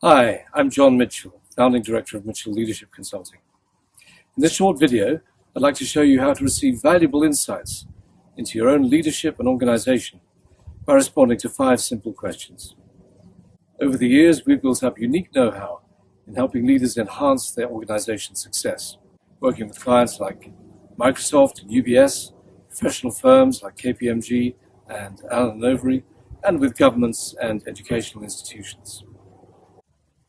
Hi, I'm John Mitchell, Founding Director of Mitchell Leadership Consulting. In this short video, I'd like to show you how to receive valuable insights into your own leadership and organization by responding to 5 simple questions. Over the years, we've built up unique know-how in helping leaders enhance their organization's success, working with clients like Microsoft and UBS, professional firms like KPMG and Allen & Overy, and with governments and educational institutions.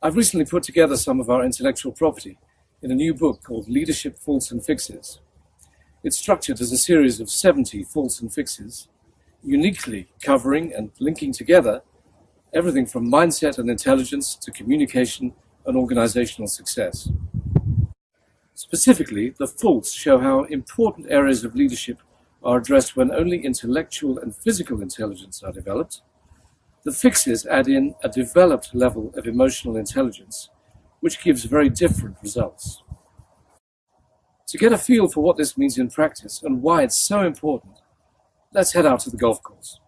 I've recently put together some of our intellectual property in a new book called Leadership Faults and Fixes. It's structured as a series of 70 faults and fixes, uniquely covering and linking together everything from mindset and intelligence to communication and organizational success. Specifically, the faults show how important areas of leadership are addressed when only intellectual and physical intelligence are developed. The fixes add in a developed level of emotional intelligence, which gives very different results. To get a feel for what this means in practice and why it's so important, let's head out to the golf course.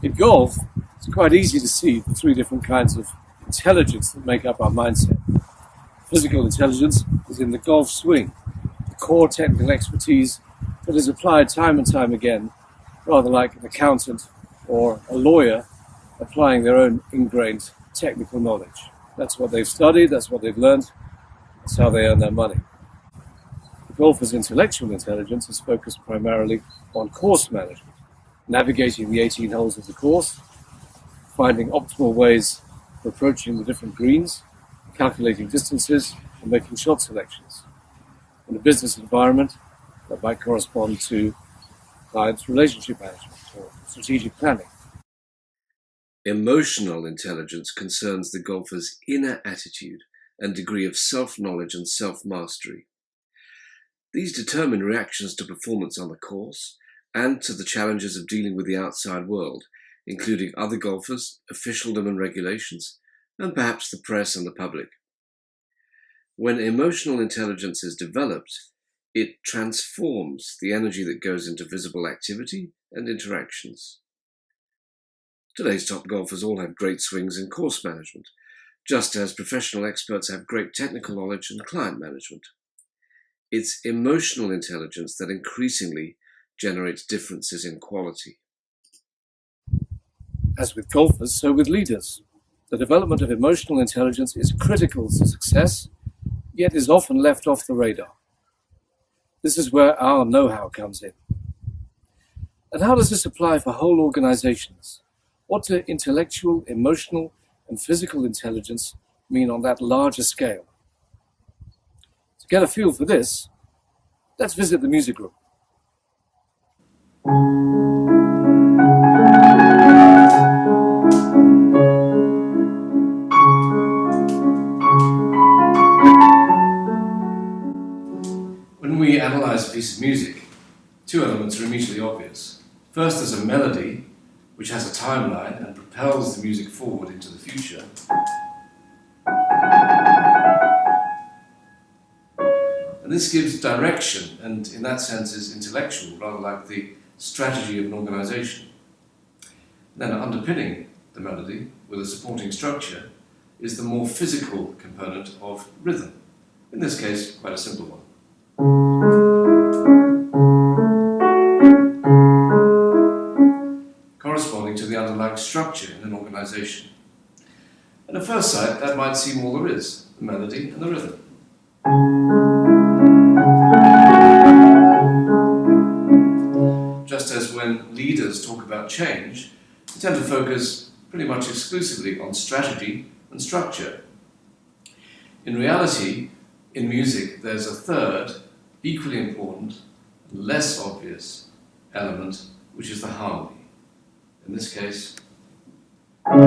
In golf, it's quite easy to see the 3 different kinds of intelligence that make up our mindset. Physical intelligence is in the golf swing, the core technical expertise that is applied time and time again, rather like an accountant or a lawyer applying their own ingrained technical knowledge. That's what they've studied, that's what they've learned, that's how they earn their money. The golfer's intellectual intelligence is focused primarily on course management, navigating the 18 holes of the course, finding optimal ways for approaching the different greens, calculating distances, and making shot selections. In a business environment, that might correspond to clients' relationship management or strategic planning. Emotional intelligence concerns the golfer's inner attitude and degree of self-knowledge and self-mastery. These determine reactions to performance on the course and to the challenges of dealing with the outside world, including other golfers, officialdom and regulations, and perhaps the press and the public. When emotional intelligence is developed, it transforms the energy that goes into visible activity and interactions. Today's top golfers all have great swings in course management, just as professional experts have great technical knowledge and client management. It's emotional intelligence that increasingly generates differences in quality. As with golfers, so with leaders. The development of emotional intelligence is critical to success, yet is often left off the radar. This is where our know-how comes in. And how does this apply for whole organizations? What do intellectual, emotional, and physical intelligence mean on that larger scale? To get a feel for this, let's visit the music room. When we analyze a piece of music, 2 elements are immediately obvious. First, there's a melody, which has a timeline and propels the music forward into the future. And this gives direction, and in that sense is intellectual, rather like the strategy of an organization. Then underpinning the melody with a supporting structure is the more physical component of rhythm. In this case, quite a simple one. Corresponding to the underlying structure in an organization. And at first sight, that might seem all there is, the melody and the rhythm. Just as when leaders talk about change, they tend to focus pretty much exclusively on strategy and structure. In reality, in music, there's a third, equally important, less obvious element, which is the harmony. In this case, and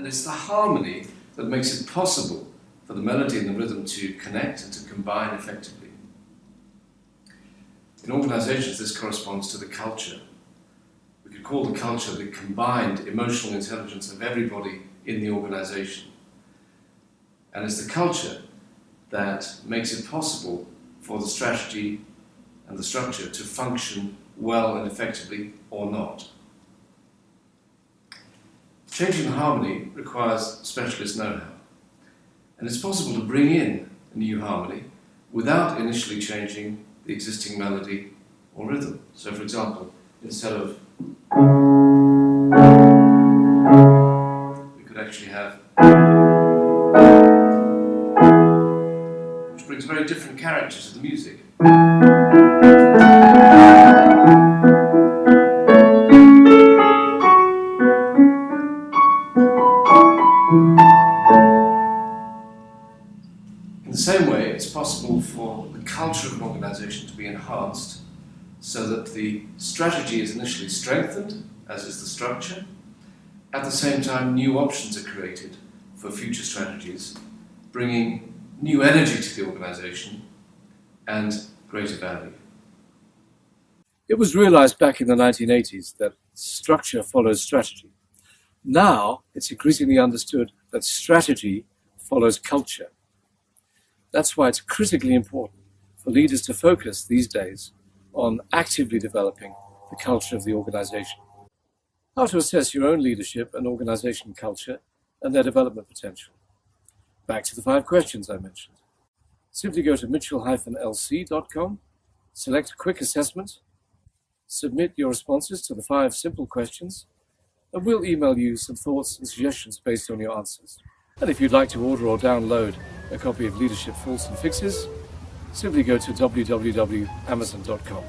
it's the harmony that makes it possible for the melody and the rhythm to connect and to combine effectively. In organizations, this corresponds to the culture. We could call the culture the combined emotional intelligence of everybody in the organization. And it's the culture that makes it possible for the strategy and the structure to function well and effectively or not. Changing harmony requires specialist know-how, and it's possible to bring in a new harmony without initially changing the existing melody or rhythm. So, for example, instead of, we could actually have, which brings very different characters to the music. In the same way, it's possible for the culture of an organization to be enhanced so that the strategy is initially strengthened, as is the structure. At the same time, new options are created for future strategies, bringing new energy to the organization and greater value. It was realized back in the 1980s that structure follows strategy. Now, it's increasingly understood that strategy follows culture. That's why it's critically important for leaders to focus these days on actively developing the culture of the organization. How to assess your own leadership and organization culture and their development potential. Back to the 5 questions I mentioned. Simply go to mitchell-lc.com, select a quick assessment, submit your responses to the 5 simple questions, and we'll email you some thoughts and suggestions based on your answers. And if you'd like to order or download a copy of Leadership Faults and Fixes, simply go to www.amazon.com.